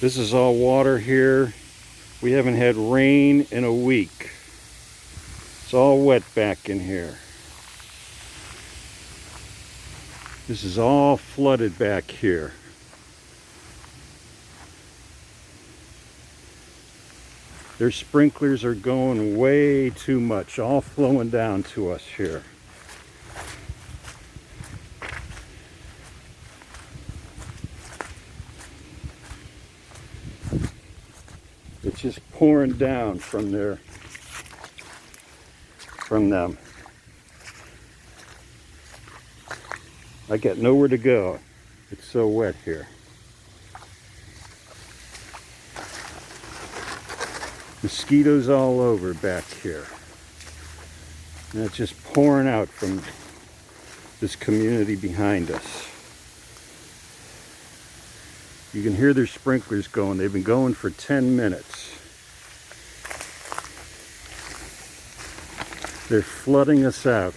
This is all water here. We haven't had rain in a week. It's all wet back in here. This is all flooded back here. Their sprinklers are going way too much, all flowing down to us here. It's just pouring down from them. I got nowhere to go. It's so wet here. Mosquitoes all over back here. And it's just pouring out from this community behind us. You can hear their sprinklers going. They've been going for 10 minutes. They're flooding us out.